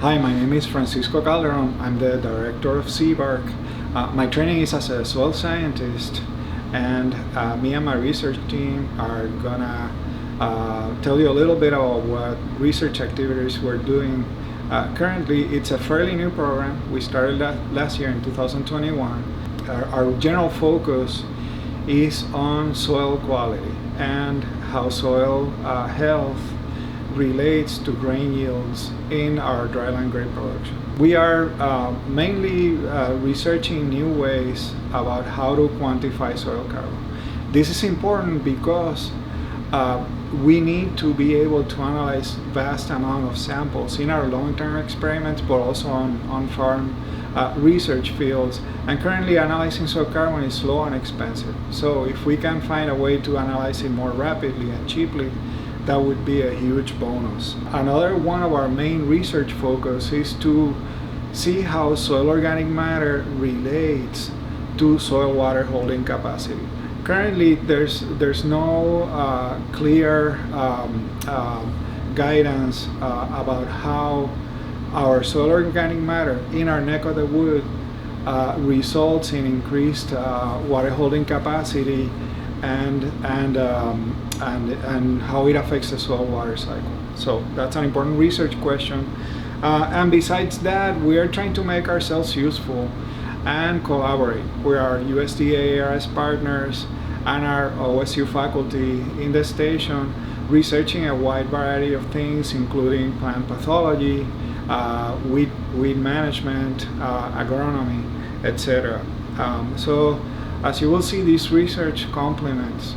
Hi, my name is Francisco Calderon. I'm the director of CBARC. My training is as a soil scientist, and me and my research team are gonna tell you a little bit about what research activities we're doing. Currently, it's a fairly new program. We started last year in 2021. Our general focus is on soil quality and how soil health relates to grain yields in our dryland grape production. We are mainly researching new ways about how to quantify soil carbon. This is important because we need to be able to analyze vast amount of samples in our long-term experiments, but also on farm research fields. And currently analyzing soil carbon is slow and expensive. So if we can find a way to analyze it more rapidly and cheaply, that would be a huge bonus. Another one of our main research focus is to see how soil organic matter relates to soil water holding capacity. Currently, there's no clear guidance about how our soil organic matter in our neck of the wood results in increased water holding capacity and how it affects the soil water cycle. So that's an important research question. And besides that, we are trying to make ourselves useful and collaborate with our USDA ARS partners and our OSU faculty in the station, researching a wide variety of things, including plant pathology, weed management, agronomy, etc. So as you will see, this research complements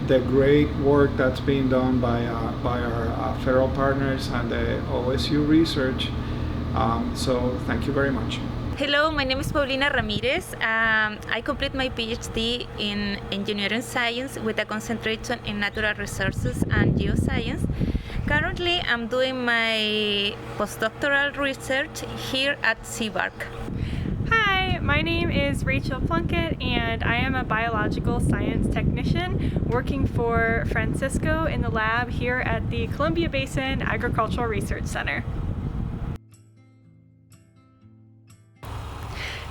the great work that's being done by our federal partners and the OSU research. So thank you very much. Hello, my name is Paulina Ramirez. I complete my PhD in engineering science with a concentration in natural resources and geoscience. Currently, I'm doing my postdoctoral research here at CBARC. Hi, my name is Rachel Plunkett, and I am a biological science technician working for Francisco in the lab here at the Columbia Basin Agricultural Research Center.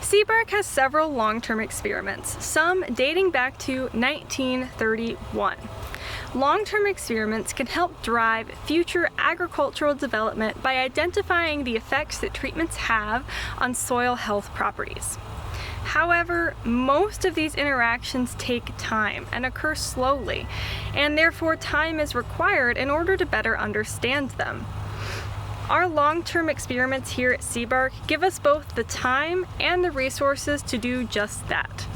CBARC has several long-term experiments, some dating back to 1931. Long-term experiments can help drive future agricultural development by identifying the effects that treatments have on soil health properties. However, most of these interactions take time and occur slowly, and therefore time is required in order to better understand them. Our long-term experiments here at CBARC give us both the time and the resources to do just that.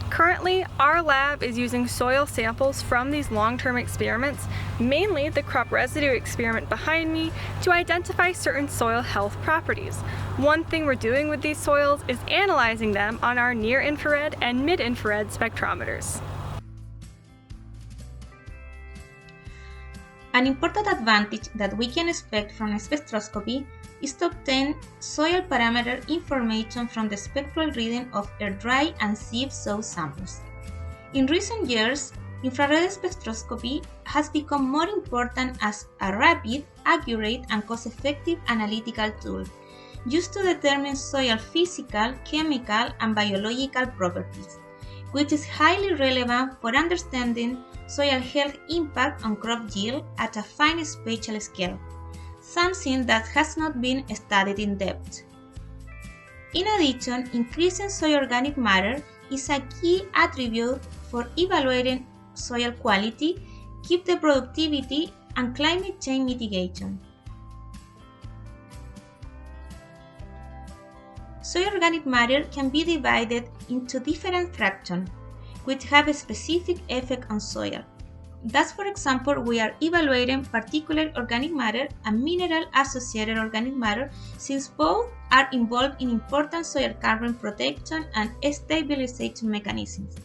Currently, our lab is using soil samples from these long-term experiments, mainly the crop residue experiment behind me, to identify certain soil health properties. One thing we're doing with these soils is analyzing them on our near-infrared and mid-infrared spectrometers. An important advantage that we can expect from a spectroscopy is to obtain soil parameter information from the spectral reading of air dry and sieve soil samples. In recent years, infrared spectroscopy has become more important as a rapid, accurate, and cost-effective analytical tool used to determine soil physical, chemical, and biological properties, which is highly relevant for understanding soil health impact on crop yield at a fine spatial scale, something that has not been studied in depth. In addition, increasing soil organic matter is a key attribute for evaluating soil quality, keep the productivity, and climate change mitigation. Soil organic matter can be divided into different fractions, which have a specific effect on soil. Thus, for example, we are evaluating particulate organic matter and mineral-associated organic matter, since both are involved in important soil carbon protection and stabilization mechanisms.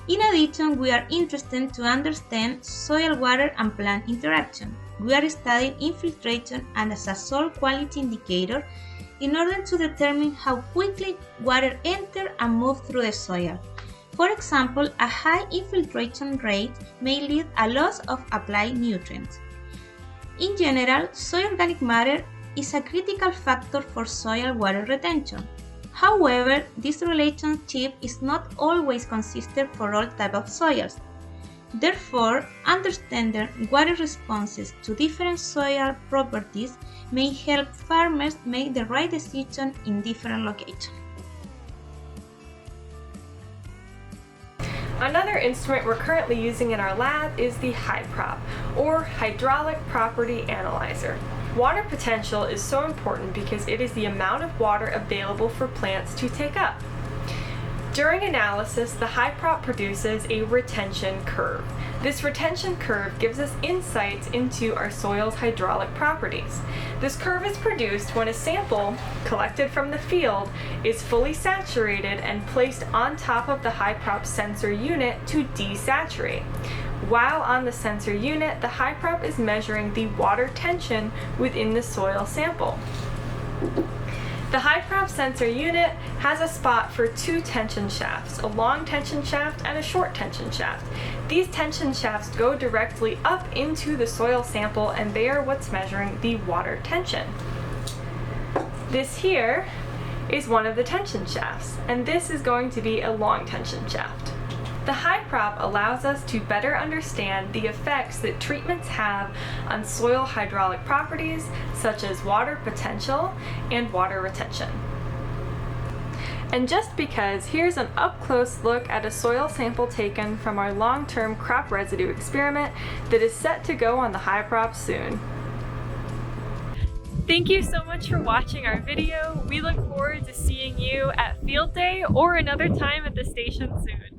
In addition, we are interested to understand soil, water, and plant interaction. We are studying infiltration as a soil quality indicator in order to determine how quickly water enters and moves through the soil. For example, a high infiltration rate may lead a loss of applied nutrients. In general, soil organic matter is a critical factor for soil water retention. However, this relationship is not always consistent for all types of soils. Therefore, understanding water responses to different soil properties may help farmers make the right decision in different locations. Another instrument we're currently using in our lab is the HYPROP, or Hydraulic Property Analyzer. Water potential is so important because it is the amount of water available for plants to take up. During analysis, the HYPROP produces a retention curve. This retention curve gives us insights into our soil's hydraulic properties. This curve is produced when a sample collected from the field is fully saturated and placed on top of the HYPROP sensor unit to desaturate. While on the sensor unit, the HYPROP is measuring the water tension within the soil sample. The HYPROP sensor unit has a spot for two tension shafts, a long tension shaft and a short tension shaft. These tension shafts go directly up into the soil sample, and they are what's measuring the water tension. This here is one of the tension shafts, and this is going to be a long tension shaft. The HYPROP allows us to better understand the effects that treatments have on soil hydraulic properties, such as water potential and water retention. And just because, here's an up-close look at a soil sample taken from our long-term crop residue experiment that is set to go on the HYPROP soon. Thank you so much for watching our video. We look forward to seeing you at Field Day or another time at the station soon.